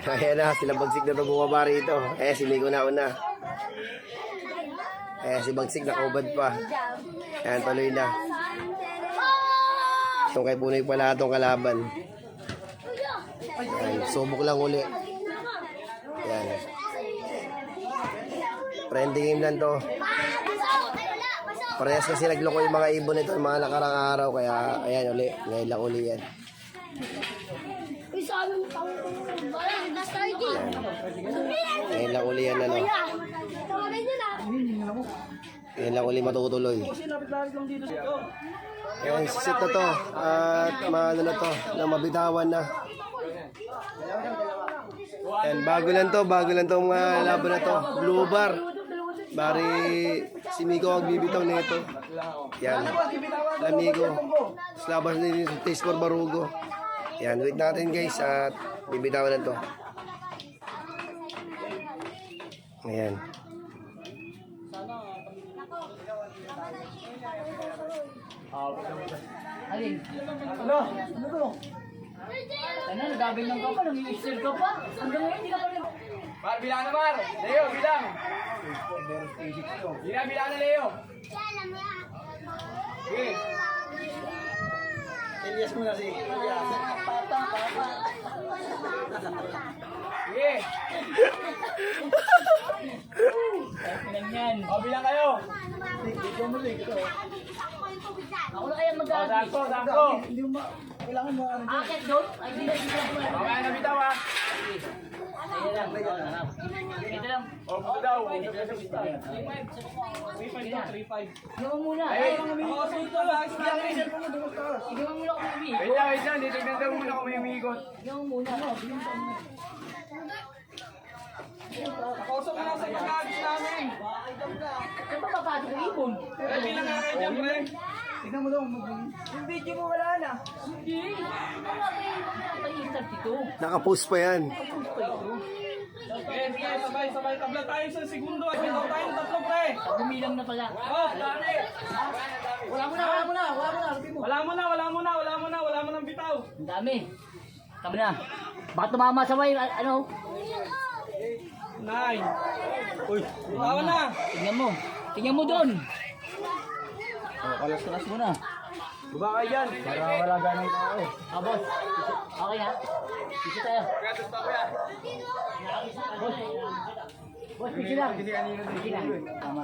Ayan na, sila Bagsik na ito bumaba rito. Si Miko na una. Si Bagsik nakubad pa. Ayan, tuloy na. Itong kay Punoy pala itong kalaban. Ayan, subok lang uli. Ayan. Friendly game lang to. Parehas kasi nagloko yung mga ibon nito yung mga nakarang araw. Kaya ayan uli. Ngayon lang uli yan. Ngayon lang uli yan ano. Ngayon lang uli matutuloy. Ayan, sit na to. At maano na to. Na mabitawan na. Ayan, bago lang to mga laban na to. Blue bar. Bari si Miko ang bibitaw nito. Yan. Amigo. Slabas na din sa taste for Barugo. Yan, wait natin guys at bibitawan na to. Ayan. Alin? Ano? Ano to? Ano, nagabing ka pa, nang-i-extend ka pa. Hanggang ngayon, hindi ka pa rin. Mar, bilang na Mar. Leo, bilang. Bilang na Leo. Sige. Elias muna si Elias. Sige. Ganyan. O, bilang kayo. Ako na kaya mag-aagay. Sakto. Akit doon? Ay, hindi na sila. Mamaya na bitaw ha. Ito lang. Ito lang. O, buto daw. 3.5. Iwan muna. Ay, ako suto lang. Iwan muna kung umiikot. Wait lang. Titignan daw muna kung may umiikot. Iwan muna. Kausap mo lang sa pag-aagis namin. Saan ba papasok ang ibon? Eh, bilang nga kayo dyan, pre. Tignan mo daw. Yung video mo wala na. Hindi. Wala ba yung pag-i-start ito? Nakapost pa yan. Tapos pa ito. Sige, sabay. Tabla tayo sa segundo. Bitaw tayo ng tatlo, pre. Gumilang na pala. Oh, dali. Wala Wala mo na bitaw. Ang dami. Tama na. Baka tumama sa way, ano? 9. Uy, tawa na. Tingnan mo doon. Kalas-kalas mo na. Baba kayo dyan. Para wala ganang tao. Boss. Okay na? Dito tayo. Boss, pisi lang. Pisi lang. Tama.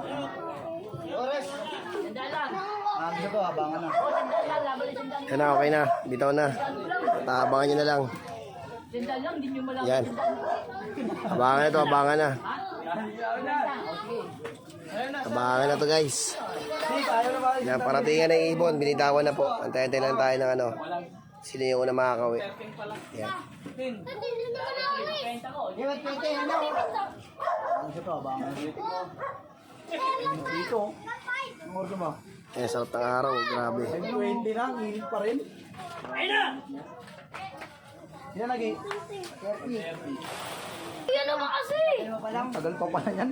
Sandal lang. Gusto to, abangan na. Oh, sandal lang. Laban na sandal. Yan na, okay na. Bitaw na. Abangan nyo na lang. Sandal lang, hindi nyo malaman. Yan. Abangan na to, abangan na. Abangan na to guys. Yan, paratingan ng ibon. Binitawan na po. Antay-antay lang tayo ng ano. Sino yung una makakawi. Yan. Gusto to, abangan. Dito. Ang ordo mo. Eh, sarap ng araw. Grabe. 20 na, init pa rin. Yan lagi. 30. Yan naman kasi. Tagal pa pala yan.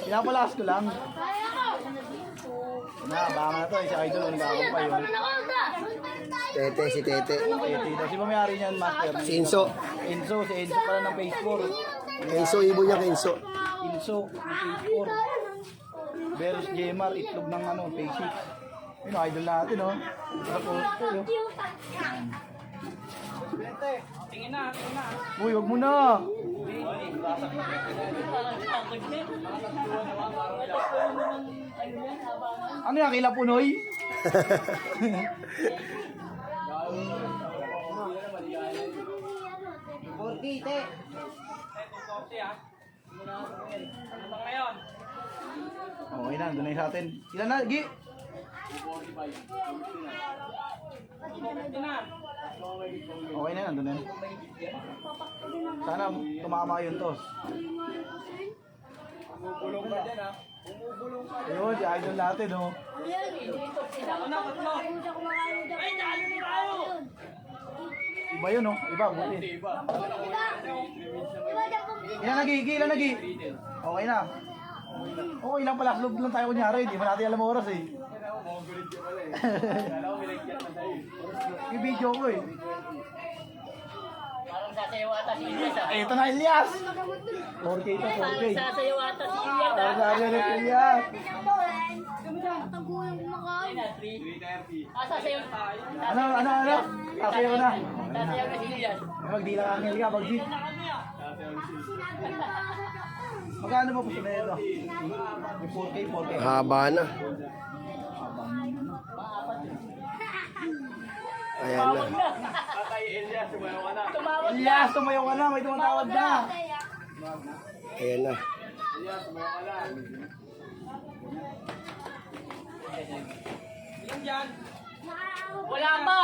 Pinapalas ko lang. Na, baka na to. Si Idol, ang gawin pa yun. Tete, si Tete. Tito, si pamayari niyan, Master. Si Inso. Enzo, si Enzo pala ng Phase 4. Kenso, ibon niya Kenso. Enzo, ng Phase 4. Versus Jemar, itlog ng ano, Phase 6. Yun, idol natin, oh. Sa posto, yun. Tingin na. Uy, wag mo na. Ano yan, kila Punoy? Ano ba ngayon? Okay na, doon na yung sa atin. Ilan na, Gi? Okay na, nandun na. Sana tumama yun, tos. Bumubulong ka dyan ha. Ayun, si idol natin, oh. Iba yun, oh. Iba, buti. Ilan na, Gi? Gi, ilan na, Gi? Okay na. Okay lang pala, slow lang tayo kunyari. Di ba natin alam oras eh. Yung video ko eh. Sasayaw ata si Ilyas ah. Ito na, Elias! 4K to, 4K. Sasayaw ata si Ilyas Para ah. sa akin ng Elias. Ayun na, 3:30. Sasayaw. Ano? Sasayaw na. Sasayaw na si Ilyas. Magdila ka, Angel ka, Bagsik. Magkano ba po sa ito? 4K, 4K. Haba na. Ayan na. Tumawag na. Elias, tumayo ka na, may tumatawag na. Ayan na. Wala pa.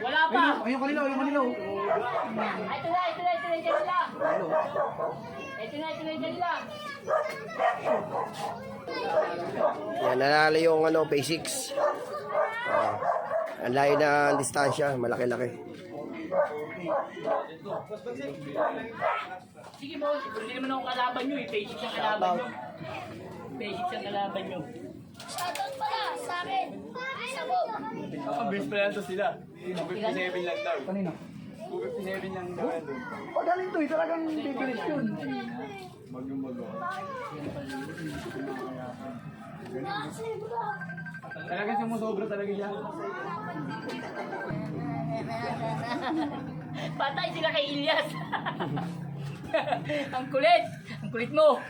Wala pa. Ayun kanilaw, ayun kanilaw. Ito na, dyan lang. Ito na, dyan lang. Yan, nanalo yung ano, pay 6. Ang layo na ang distansya, malaki-laki. Sige boss, hindi naman ako kalaban nyo eh. Basic ang kalaban nyo. Basic ang kalaban nyo. Shoutout pala sa akin. Sabog. Ang best pala to sila. 57 lang daw. Kanina. 57 lang daw yan doon. Pagaling to, talagang bibilis yun. Mag-bago. Talagang sumusobra talaga siya. Patay sila kay Ilyas. Ang kulit. Ang kulit mo.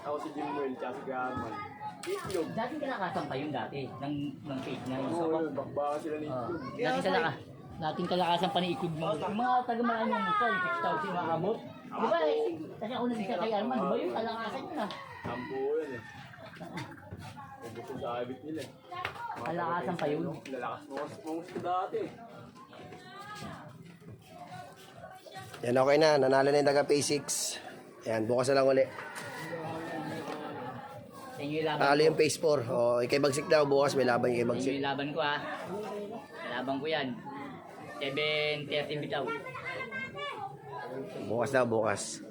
Ako si Jimwell, tsaka si Garman. Itlog. Dati kalakasan pa yun dati. Ng page na yun. Oo, bakbaka sila ni Itlog. Dating kalakasan pa ni Ikud mo. Yung mga taga-marami ng muka, yung 6,000 maabot. Di ba eh? Kasi ako nandito kay Arman, di ba yung kalakasan yun ah? Sampo yan eh. Ubus yung sabit nila eh. Kalakasan pa yun. Lalakas mo gusto dati. Yan, okay na. Nanalo na yung taga pay 6. Yan, bukas na lang uli. Sa inyo yung laban Talo ko. yung phase 4. O, ikay Bagsik daw. Bukas may laban kay Sa inyo Bagsik. yung laban ko ah. Laban ko yan. 7:30 bitaw. Bukas daw, bukas.